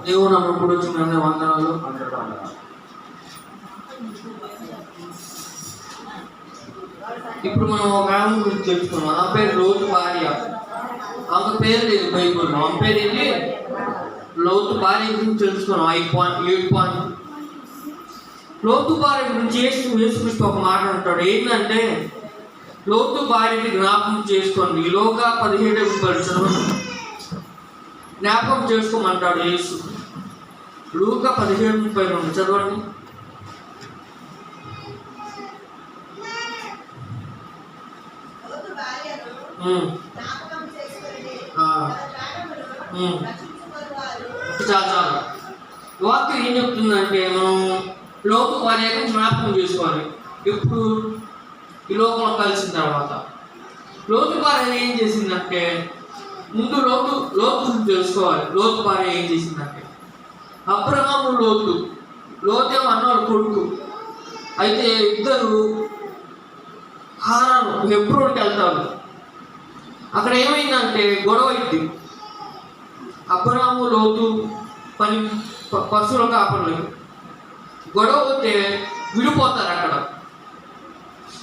దేవుడు నమ్మప్పుడు వచ్చిన వందనాలు. ఇప్పుడు మనం ఒక ఆమె గురించి తెలుసుకున్నాం. ఆమె పేరు లోతు భార్య. ఆమె పేరు లేదు బైబుల్లో. ఆమె పేరు ఏంటి? లోతు భార్య గురించి తెలుసుకున్నాం. 8 లోతు భార్య గురించి యేసుక్రీస్తు ఒక మాట అంటాడు. ఏంటంటే లోతు భార్యని జ్ఞాపకం చేసుకోండి. ఈలోగా 17 జ్ఞాపకం చేసుకోమంటాడు యేసు. లూకా 17:32 చదవండి. చాలా వాక్యం ఏం చెప్తుందంటే మనం లోతు భార్యను జ్ఞాపకం చేసుకోవాలి. ఇప్పుడు ఈ లోకంలో కలిసిన తర్వాత లోతు భార్య ఏం చేసిందంటే ముందు లోతు గురించి తెలుసుకోవాలి. లోతు భార్య ఏం చేసిందంటే అబ్రహాము లోతేమో అన్నవాడు కొడుకు. అయితే ఇద్దరు హారాను హెబ్రోన్కి వెళ్తారు. అక్కడ ఏమైందంటే గొడవ అయింది. అబ్రహాము లోతు పశువుల కాపర్లు గొడవ అయితే విడిపోతారు. అక్కడ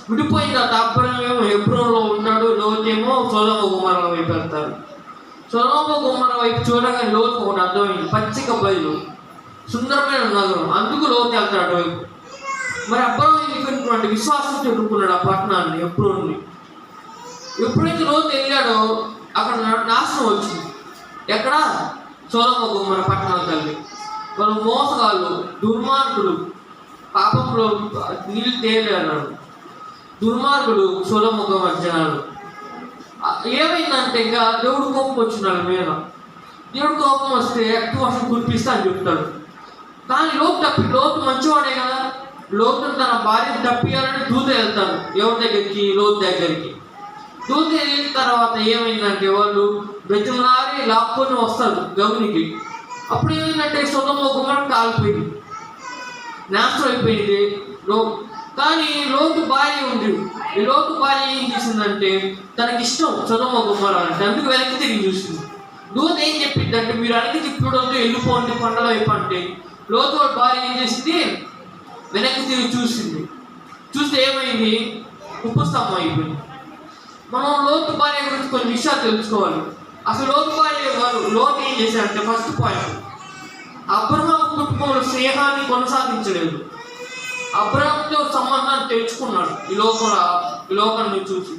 విడిపోయిన తర్వాత అబ్రహాము ఏమో హెబ్రోన్లో ఉంటాడు, లోతేమో సొదొమ గొమొర్రా వైపు వెళ్తారు. సొదొమ గొమొర్రా వైపు చూడగానే లోతు ఒకటి అర్థమైంది. పచ్చిక బయలు, సుందరమైన నగరం, అందుకు లోతు వెళ్తాడు అటువైపు. మరి అబ్రహాము ఎందుకు విశ్వాసం చెప్పుకున్నాడు ఆ పట్టణాన్ని, హెబ్రోన్ని. ఎప్పుడైతే లోతు వెళ్ళాడో అక్కడ నాశనం వచ్చింది. ఎక్కడ? సొదొమ గొమొర్రా పట్టణాలు తల్లి. వాళ్ళు మోసగాళ్ళు, దుర్మార్గులు, పాపంలో నీళ్ళు తేలేరు దుర్మార్గులు సొదొమ గొమొర్రా జనాలు. ఏమైందంటే ఇంకా దేవుడు కోపం వచ్చినాడు మీద. దేవుడు కోపం వస్తే ఎక్కువ వర్షం కురిపిస్తా అని చెప్తాడు. కానీ లోతు మంచివాడే కదా. లోతును తన భార్యను తప్పియాలని దూత వెళ్తాడు ఎవరి దగ్గరికి? లోతు దగ్గరికి. దూత వెళ్ళిన తర్వాత ఏమైందంటే వాళ్ళు బెతులారి లాక్కొని వస్తారు గౌనికి. అప్పుడు ఏమైందంటే సొదొమ గొమొర్రా కాలిపోయింది, నాశనం అయిపోయింది. కానీ లోతు భార్య ఉంది. ఈ లోతు భార్య ఏం చేసిందంటే తనకి ఇష్టం సొదొమ గొమొర్రా అంటే, అందుకు వెనక్కి తిరిగి చూసింది. దూత ఏం చెప్పింది అంటే మీరు వెనక్కి తిప్పడంతో వెళ్ళిపోండి కొండల వైపు అంటే, లోతు భార్య ఏం చేసింది? వెనక్కి తిరిగి చూసింది. చూస్తే ఏమైంది? ఉప్పు స్తంభం అయిపోయింది. మనం లోతు భార్య గురించి కొన్ని విషయాలు తెలుసుకోవాలి. అసలు లోతు భార్య లోతు ఏం చేశాడంటే ఫస్ట్ పాయింట్, అబ్రహాము కుటుంబంలో స్నేహాన్ని కొనసాగించలేదు. అబ్రహాముతో సంబంధాన్ని తెచ్చుకున్నాడు ఈ లోకాన్ని చూసి.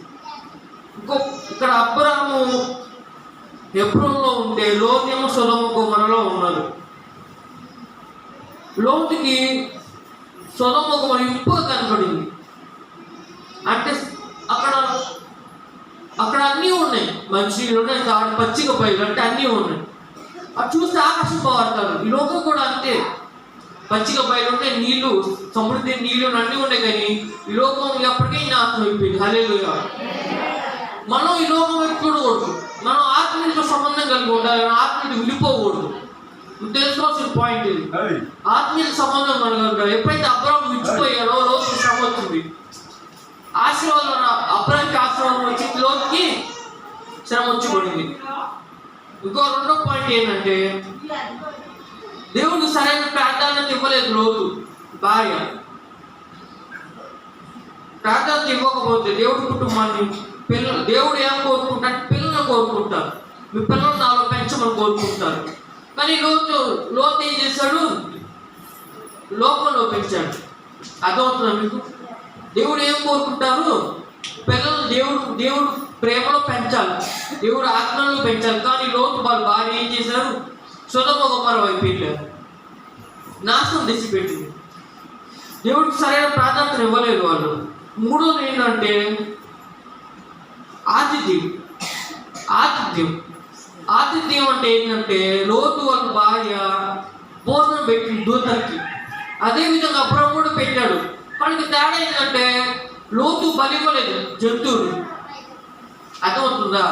ఇక్కడ అబ్రహాము హెబ్రోన్లో ఉంటే లోతేమో సొదొమ గొమొర్రాలో ఉన్నాడు. లోతుకి సొదొమ గొమొర్రా ఇంపుగా కనపడింది. అంటే అక్కడ అన్నీ ఉన్నాయి, మంచినీళ్ళు ఉన్నాయి, పచ్చిక బయలు అంటే అన్నీ ఉన్నాయి. అది చూస్తే ఆకర్షింపబడతారు. ఈ లోకం కూడా అంతే, పచ్చిక బయలు ఉంటాయి, నీళ్లు, సమృద్ధి నీళ్లు అన్నీ ఉన్నాయి. కానీ ఈ లోకం ఎప్పటికీ నాశనం అయిపోయింది. హల్లెలూయా. మనం ఈ లోకం వైపు చూడకూడదు. మనం ఆత్మీయులతో సంబంధం కలిగి ఉండాలి, ఆత్మీయులు విడిపోకూడదు. తెలుసుకోవాల్సిన పాయింట్ ఇది. ఆత్మీయ సంబంధం కలగాలి. ఎప్పుడైతే అబ్రహాము విడిచిపోయాడో లోతుకి శ్రమ వచ్చింది. ఆశీర్వాదం అబ్రహాముకి ఆశీర్వాదం వచ్చింది, లోతుకి శ్రమ వచ్చి పడింది. ఇంకో రెండో పాయింట్ ఏంటంటే దేవుడు సరైన ప్రాధాన్యత ఇవ్వలేదు లోతు భార్య. ప్రాధాన్యత ఇవ్వకపోతే దేవుడి కుటుంబాన్ని దేవుడు ఏం కోరుకుంటాడు? పిల్లలను కోరుకుంటారు. మీ పిల్లలు నాలో పెంచమని కోరుకుంటారు. కానీ లోతు ఏం చేశాడు? లోకంలో పెంచాడు. అర్థమవుతుందా మీకు? దేవుడు ఏం కోరుకుంటారు? పిల్లలు దేవుడు ప్రేమలో పెంచాలి, దేవుడు ఆత్మలో పెంచాలి. కానీ లోతు వాళ్ళ భార్య ఏం చేశారు? సొదొమ గొమొర్రా వైపు వెళ్ళారు, నాశనం తెచ్చిపెట్టింది. దేవుడికి సరైన ప్రాధాన్యత ఇవ్వలేదు వాళ్ళు. మూడోది ఏంటంటే ఆతిథ్యం అంటే ఏంటంటే లోతు వాళ్ళ భార్య భోజనం పెట్టింది దూతలకి. అదేవిధంగా అబ్రహాము కూడా పెట్టాడు. మనకి తేడా ఏంటంటే లోతు బలి ఇవ్వలేదు జంతువులు. అర్థమవుతుందా?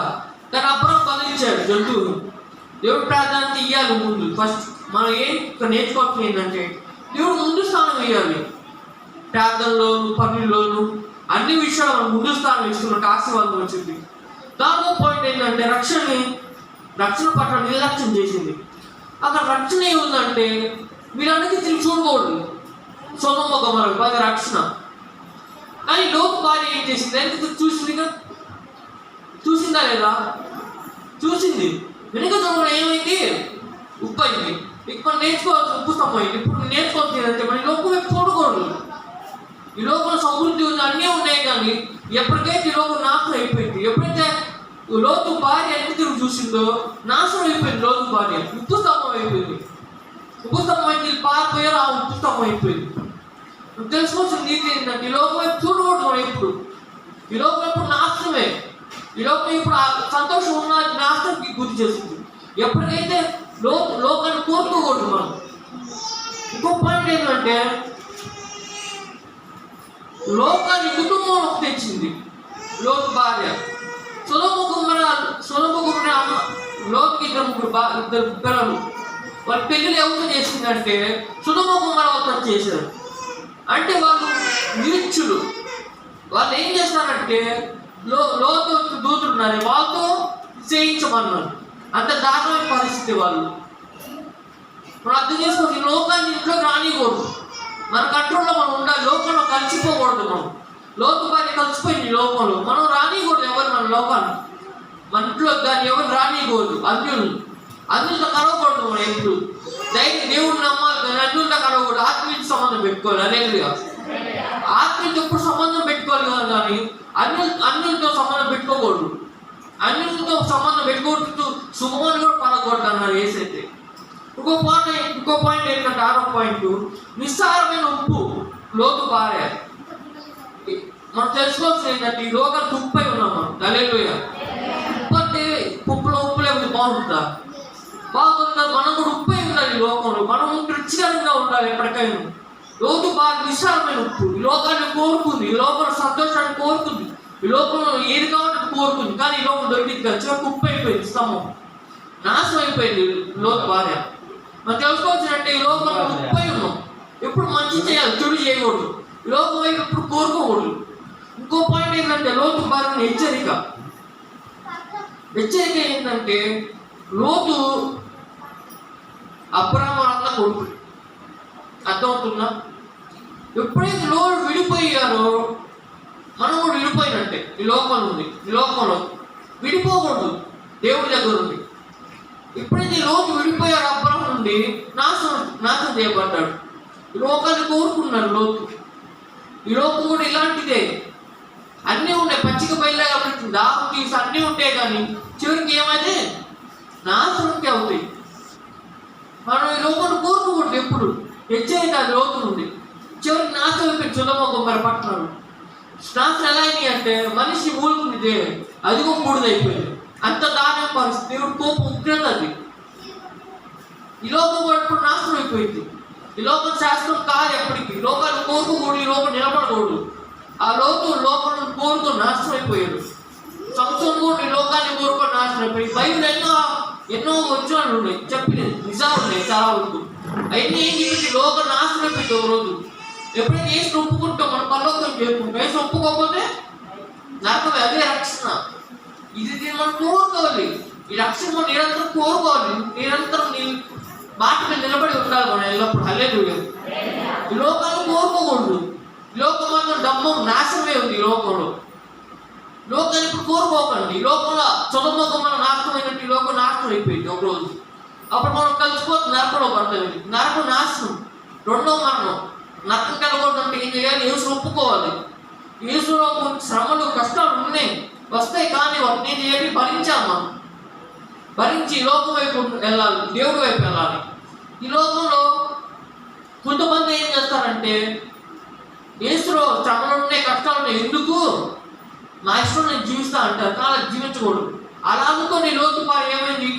కానీ అబ్రహాము బలిచ్చాడు జంతువులు. దేవుడు ప్రాధాన్యత ఇవ్వాలి ముందు. ఫస్ట్ మనం నేర్చుకోవాల్సింది ఏంటంటే దేవుడు ముందు స్థానం ఇవ్వాలి. ప్రార్థనలోను, పనుల్లోను, అన్ని విషయాలు మనం ముందు స్థానం ఇస్తున్నట్టు ఆశీర్వాదం వచ్చింది. దానిలో పాయింట్ ఏంటంటే రక్షణ పట్ల నిర్లక్ష్యం చేసింది. అక్కడ రక్షణ ఏముందంటే వీళ్ళందరికీ తిరిగి చూడకూడదు. సొదొమ గొమొర్రా బాగా రక్షణ. కానీ లోతు భార్య ఏం చేసింది? ఎందుకు చూసిందా లేదా? చూసింది. వెనుక చూడడం ఏమైంది? ఉప్పు అయింది. ఇప్పుడు నేర్చుకోవాల్సిన ఉప్పు స్తంభం అయింది. ఇప్పుడు నేర్చుకోవాల్సింది అంటే మన లోకం వైపు చూడకూడదు. ఈ లోకంలో సమృద్ధి ఉంది, అన్నీ ఉన్నాయి, కానీ ఎప్పటికైతే ఈ లోకం నాశనం అయిపోయింది. ఎప్పుడైతే లోతు భార్య ఎన్ని తిరిగి చూసిందో నాశనం అయిపోయింది. లోతు భార్య ఉప్పు స్తంభం అయిపోయింది. ఉప్పు స్తంభం అయితే పారిపోయారు, ఆ ఉప్పు స్తంభం అయిపోయింది. తెలుసుకోవాల్సిన నీతి ఏంటంటే ఈ లోకం వైపు చూడకూడదు. ఇప్పుడు ఈ లోకం ఎప్పుడు నాశనమే. ఈ లోకం ఇప్పుడు సంతోషం ఉన్న నాశనానికి గురి చేస్తుంది. ఎప్పటికైతే లోకాన్ని కోరుకోకూడదు మనం. ఇంకో పాయింట్ ఏంటంటే లోకాన్ని కుటుంబంలోకి తెచ్చింది లోతు భార్య. సొదొమ గొమొర్రా అమ్మ లోతుకి ఇద్దరు పిల్లలు. వాళ్ళ పెళ్ళిళ్ళు ఎవరితో చేసిందంటే సొదొమ గొమొర్రా వాళ్ళతో చేశారు. అంటే వాళ్ళు నిరీక్షులు. వాళ్ళు ఏం చేస్తారంటే లోతు దూతున్నారు, వాళ్ళతో చేయించమన్నారు. అంత దారుణమైన పరిస్థితి వాళ్ళు. మనం అర్థం చేసుకోవచ్చు. ఈ లోకాన్ని ఇంట్లో రానికూడదు. మన కంట్రోల్లో మనం ఉండాలి. లోకంలో కలిసిపోకూడదు. మనం లోతు భార్య కలిసిపోయింది లోకంలో. మనం రానికూడదు ఎవరు మన లోకాన్ని. మన ఇంట్లో దాన్ని ఎవరు రానికూడదు. అన్యులతో కలవకూడదు. మనం ఎప్పుడు దేవుడిని నమ్మాలి, కానీ అన్యులతో కలవకూడదు. ఆత్మీయ సంబంధం పెట్టుకోవాలి. అనేది ఆత్మీయతో ఎప్పుడు సంబంధం పెట్టుకోవాలి కదా, కానీ అన్యులతో సంబంధం పెట్టుకోకూడదు. అన్యులతో సంబంధం పెట్టుకోవద్దు, శుభమని కూడా పడకూడదు అన్నారు ఏసైతే. ఇంకో పాయింట్ ఏంటంటే 6వ పాయింట్ నిస్సారమైన ఉప్పు లోతు భార్య. మనం తెలుసుకోవాల్సింది ఏంటంటే ఈ లోకానికి ఉప్పై ఉన్నాం మనం. హల్లెలూయా. ఉప్పు అంటే ఉప్పు లేకపోతే బాగుంటుందా? బాగుంటుందా? మనం కూడా ఉప్పై ఉండాలి. ఈ లోకంలో మనం రుచికరంగా ఉండాలి ఎప్పటికైనా. లోతు భార్య నిస్సారమైన ఉప్పు. ఈ లోకాన్ని కోరుకుంది, ఈ లోకంలో సంతోషాన్ని కోరుకుంది, ఈ లోకంలో ఏది కావాలంటే కోరుకుంది, కానీ ఈ లోకం దొరికింది కదా. చివరికి ఉప్పు అయిపోయింది, స్తంభం నాశనం అయిపోయింది లోతు భార్య. మనం తెలుసుకోవాల్సిందంటే ఈ లోకంలో ఉప్పై ఉన్నాం. ఎప్పుడు మంచి చేయాలి, చెడు చేయకూడదు. ఈ లోకం వైపు ఎప్పుడు కోరుకోకూడదు. ఇంకో పాయింట్ ఏంటంటే లోతు భార్యని హెచ్చరిక ఏంటంటే లోతు అబ్రాహాము అన్న కొడుకు. అర్థమవుతుందా? ఎప్పుడైతే లోటు విడిపోయారో మనం కూడా విడిపోయినట్టే. ఈ లోకంలో విడిపోకూడదు. దేవుడి దగ్గర ఉంది. ఎప్పుడైతే లోతు విడిపోయాడు అబ్రాహాము నుండి నాశనం చేయబడ్డాడు. ఈ లోకాన్ని కోరుకున్నాడు లోతు. ఈ లోకం కూడా ఇలాంటిదే. అన్నీ ఉన్నాయి, పచ్చిక బయలుగా కనిపిస్తుంది, దాహం తీసి అన్నీ ఉంటాయి, కానీ చివరికి ఏమైతే నాశనంకి అవుతాయి. మనం ఈ లోకాన్ని కోరుకోకూడదు. ఎప్పుడు హెచ్చరిక అది లోతు ఉంది. చివరికి నాశనం అయిపోయింది సొదొమ గొమొర్రా పట్టణాలు. నాశనం ఎలా అయింది అంటే మనిషి ఊరుకుంది, అదిగో బూడిదైపోయింది. అంత దారుణ పరిస్థితి. దేవుడు కోపం ఉగ్రత అది. ఈ లోకం కూడా ఇప్పుడు నాశనం అయిపోయింది. ఈ లోకం శాస్త్రం కాదు ఎప్పటికీ. ఈ లోకాన్ని కోరుకోకూడదు, ఈ లోకం నిలబడకూడదు. ఆ లోకంలో కోరుకొని నాశనం అయిపోయాడు. సంవత్సరం కూడా ఈ లోకాన్ని కోరుకొని నాశనం అయిపోయింది. బైబిల్ ఎన్నో వచనాలు ఉన్నాయి, చెప్పినది నిజాలు ఉన్నాయి చాలా వరకు. అవన్నీ ఏం చెప్పి లోకం నాశనం అయిపోయింది ఒక రోజు. ఎప్పుడైతే ఏసు ఒప్పుకుంటాం మనం పరలోకం చేరుకుంటాం. ఏసు ఒప్పుకోకపోతే నరకమే. అదే రక్షణ. ఇది మనం కోరుకోవాలి. ఈ రక్షణ మనం నిరంతరం కోరుకోవాలి. నిరంతరం నీ మాట మీద నిలబడి ఉండాలి మనం ఎల్లప్పుడు. హల్లెలూయా. ఈ లోకాన్ని కోరుకోకూడదు. ఈ లోకం మాత్రం డబ్బం నాశనమే ఉంది. ఈ లోకాన్ని ఇప్పుడు కోరుకోకండి. ఈ లోకంలో సొదొమ గొమొర్రా నాశనమైనట్టు ఈ లోకం నాశనం అయిపోయింది ఒక రోజు. అప్పుడు మనం కలిసిపోతే నరకంలో పడతాం. నరకం నాశనం, రెండో మరణం. నరకం కలగొద్దంటే ఏం చేయాలి? యేసు ఒప్పుకోవాలి. యేసులో శ్రమలు కష్టాలు ఉన్నాయి, వస్తాయి, కానీ వాటిని ఏం చేయాలి? భరించాలి. మనం భరించి ఈ లోకం వైపు వెళ్ళాలి, దేవుడి వైపు వెళ్ళాలి. ఈ లోకంలో కొంతమంది ఏం చేస్తారంటే యేసులో శ్రమలు ఉన్నాయి, కష్టాలు ఉన్నాయి, ఎందుకు నా ఇష్టం నేను జీవిస్తా అంటారు, కానీ అలా జీవించకూడదు. అలా అనుకోని లోతు భార్య ఏమైంది?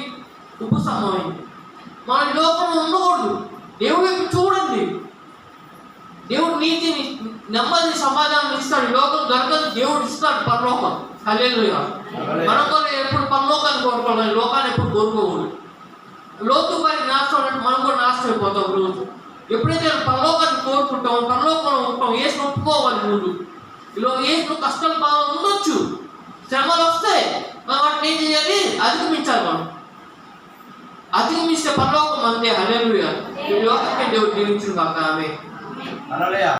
ఉపశమమైంది. మన ఈ లోకంలో ఉండకూడదు. దేవుడి వైపు చూడండి. దేవుడు నీతిని, నెమ్మది, సమాధానం ఇస్తాడు. ఈ లోకం దొరకదు, దేవుడు ఇస్తాడు పరలోకం. హల్లెలూయా. మనం కూడా ఎప్పుడు పరలోకాన్ని కోరుకోవాలి, లోకాన్ని ఎప్పుడు కోరుకోకూడదు. లోతు భార్య నాశనం అంటే మనం కూడా నాశనం అయిపోతాం రోజు. ఎప్పుడైతే పరలోకాన్ని కోరుకుంటాం, పరలోకంలో ఉంటాం, ఏసు ఒప్పుకోవాలి. ముందు ఏదో కష్టం బాగా ఉండొచ్చు, శ్రమలు వస్తాయి, మనం వాటిని ఏం చేయాలి? అధిగమించాలి. మనం అధిగమిస్తే పరలోకం అంతే. హల్లెలూయా. ఈ లోకాన్ని దేవుడు దీవించును గాక. ఆమేన్.